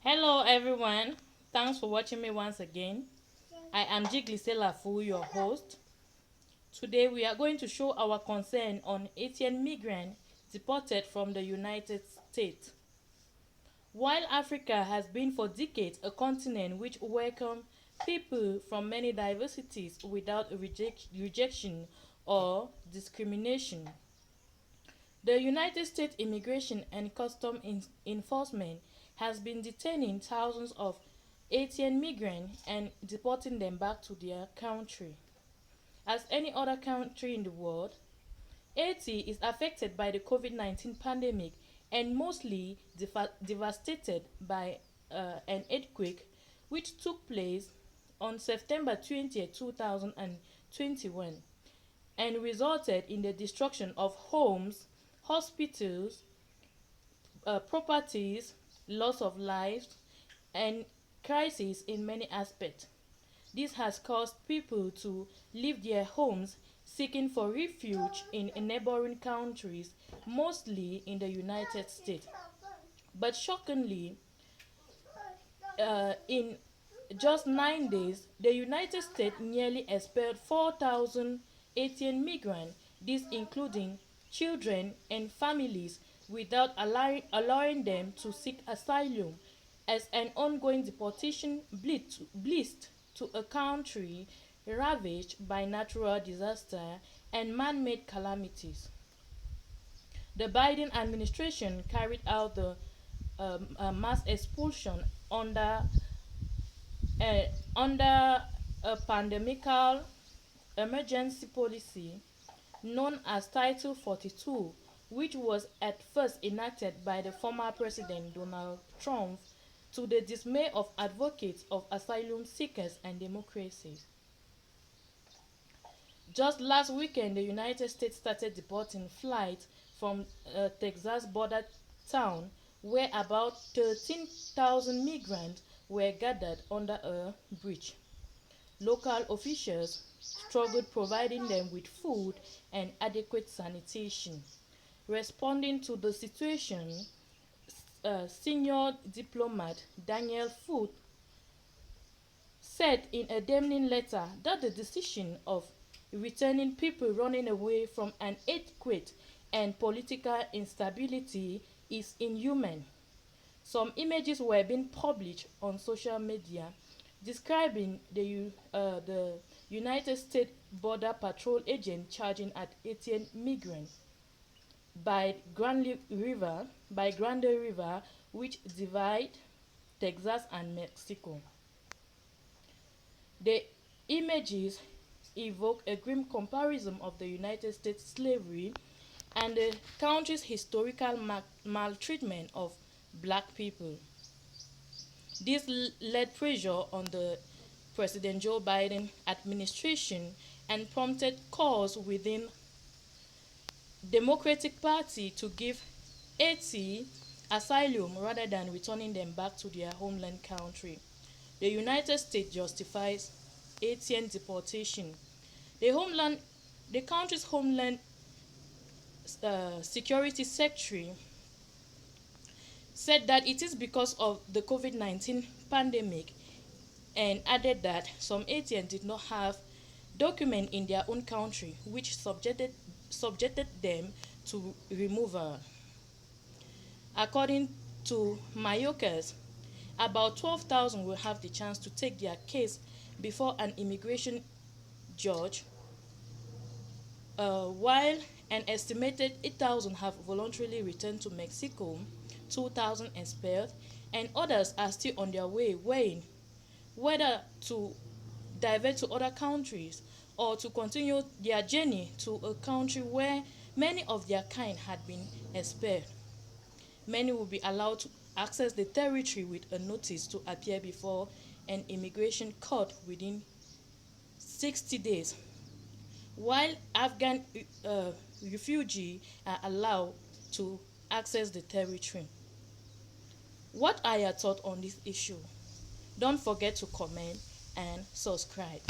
Hello everyone, thanks for watching me once again. I am Jiglisela Fu, your host. Today we are going to show our concern on Haitian migrants deported from the United States. While Africa has been for decades a continent which welcomes people from many diversities without rejection or discrimination, the United States Immigration and Customs Enforcement has been detaining thousands of Haitian migrants and deporting them back to their country. As any other country in the world, Haiti is affected by the COVID-19 pandemic and mostly devastated by an earthquake which took place on September 20th, 2021 and resulted in the destruction of homes, hospitals, properties, loss of lives, and crises in many aspects. This has caused people to leave their homes seeking for refuge in neighboring countries, mostly in the United States. But shockingly, in just 9 days, the United States nearly expelled 4,000 Haitian migrants, this including children and families, without allowing them to seek asylum, as an ongoing deportation blitz to a country ravaged by natural disaster and man-made calamities. The Biden administration carried out the mass expulsion under uh, under a pandemical emergency policy known as Title 42, which was at first enacted by the former President Donald Trump to the dismay of advocates of asylum seekers and democracy. Just last weekend, the United States started deporting flights from Texas border town where about 13,000 migrants were gathered under a bridge. Local officials struggled providing them with food and adequate sanitation. Responding to the situation, senior diplomat Daniel Foote said in a damning letter that the decision of returning people running away from an earthquake and political instability is inhuman. Some images were being published on social media describing the United States Border Patrol agent charging at 18 migrants by Grande River, which divide Texas and Mexico. The images evoke a grim comparison of the United States slavery and the country's historical maltreatment of black people. This led pressure on the President Joe Biden administration and prompted calls within Democratic Party to give Haiti asylum rather than returning them back to their homeland country. The United States justifies Haitian deportation. The homeland, the country's homeland security secretary said that it is because of the COVID-19 pandemic and added that some Haitians did not have documents in their own country, which subjected them to removal. According to Mayokers, about 12,000 will have the chance to take their case before an immigration judge, while an estimated 8,000 have voluntarily returned to Mexico, 2,000 expelled, and others are still on their way weighing whether to divert to other countries or to continue their journey to a country where many of their kind had been expelled. Many will be allowed to access the territory with a notice to appear before an immigration court within 60 days, while Afghan refugees are allowed to access the territory. What are your thoughts on this issue? Don't forget to comment and subscribe.